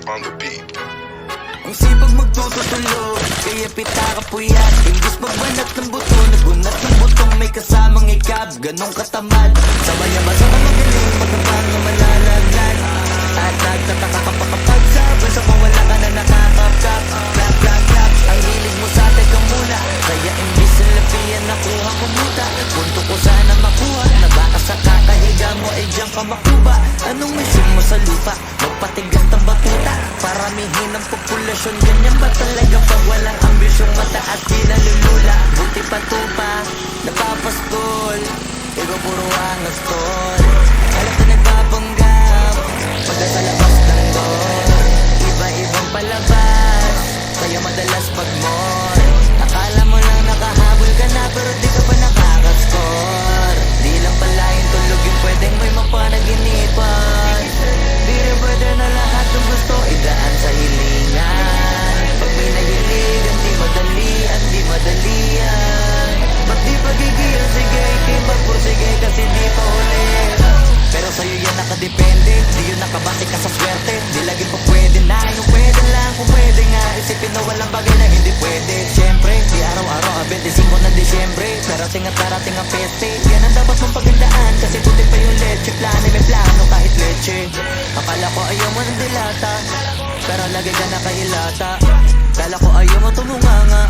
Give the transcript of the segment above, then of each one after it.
on the beat. Ang sipag magtututulog, kaya pitaka puyat. Imbis magbanat ng buto, nagbunat ng butong may kasamang ikab. Ganong katamad, sabay-abas ako magaling, magkapang na malalaglag. At nagtataka ka pa kapag sabi sa kung wala ka na nakakapkap. Clap, clap, clap, ang hilig mo sa teka muna. Kaya imbis na lapian nakuha ko muta. Punto ko sana makuha, na baka sa kakahiga mo ay diyan ka makuba. Anong mission mo sa lupa? Magpatigas ng batuta, paramihin ang populasyon. Ganyan ba talaga pag walang ambisyong mataas di nalulula? Buti pa tupa, napapastol, ikaw puro angas tol. Alam na nagpapanggap, pagka labas ng door, iba-ibang palabas, kaya madalas mag-more. Akala mo lang nakahabol ka na, pero di ka pa nakakascore. Di lang pala yung tulog yung pwedeng may mapanaginipan. Di rin pwede na lahat ng gusto idaan sa hilingan. Pag may nahiligan, di madalian, di madalian. Ba't di pagigil? Sige, ikay magpursige kasi di pa ulit. Pero sa'yo yan nakadepende, di yun nakabase ka sa swerte. Di lagi pa pwede na, yung pwede lang kung pwede nga. Isipin na walang bagay na hindi pwede. Siyempre, di araw-araw, 25 na Disyembre. Darating at darating ang peste. Yan ang dapat mong pagandaan, kasi puti pa yung leche. Plano may plano kahit leche. Akala ko ayaw mo ng dilata, pero lagi ka nakahilata. Kala ko ayaw mo tumunganga,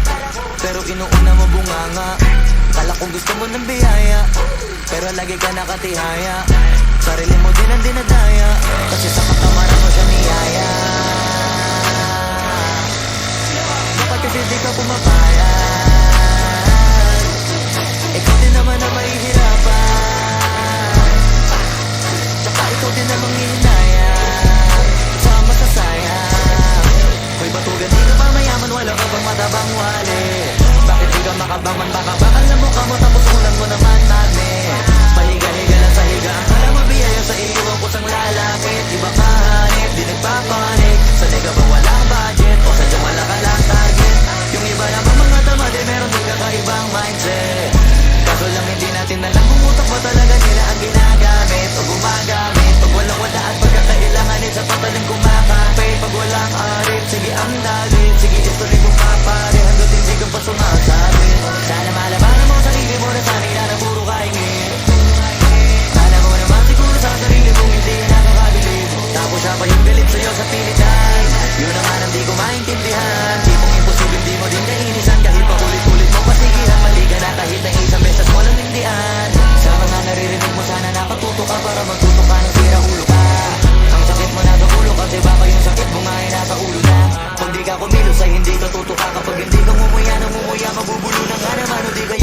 pero inuuna mo bunganga. Kala ko gusto mo ng biyaya, pero lagi ka nakatihaya. Sarili mo din ang dinadaya, kasi sa katamaran mo siya niyaya. Bakit kasi di ka pumapayag? Ikaw din naman ang mahihirapan, tsaka ikaw din ang manghihinayang sa masasayang. Hoy batugan, di ka ba mayaman? Wala ka bang matabang wali? Bakit di ka makabangan? Baka bakal na mukha mo tapos ulan mo naman magnet. Pahiga-higa lang sa higa, akala mo biyaya sa iyo ang kusang lalapit. Iba ka hanip, di nagpapanik. Sanay ka ba walang budget o sadyang wala ka lang target? Yung iba naman mga tamad meron din kakaibang mindset. Kaso lang hindi natin alam kung utak ba talaga nila ang ginagamit o gumagamit. Pag walang wala at pagkakailanganin sa pataling kumakape. Pag walang arit, sige ang dagit, sige ituloy mo papare hanggang hindi kang pa sumasabi. Sana malabanan mo sarili mo na sanay na puro kaingin. Sana mo naman siguro sa sarili mong hindi nakakabilib. Tapos siya pa yung galit sa'yo sa pilitan. Yun naman ang di ko maintindihan. Di mong imposible, di mo din kainisan. Kahit pa ulit-ulit mo pasigihan, mali ka na kahit na isang beses mo lang hindian. Sa mga naririnig mo sana nakatuto ka para matuto ka ng sira ulo ka. Ang sakit mo nasa ulo kasi baka yung sakit mo nga ay nasa ulo na. Pag di ka kumilos ay hindi ka tutuka. Kapag hindi ka mumuya, namumuya, mabubulong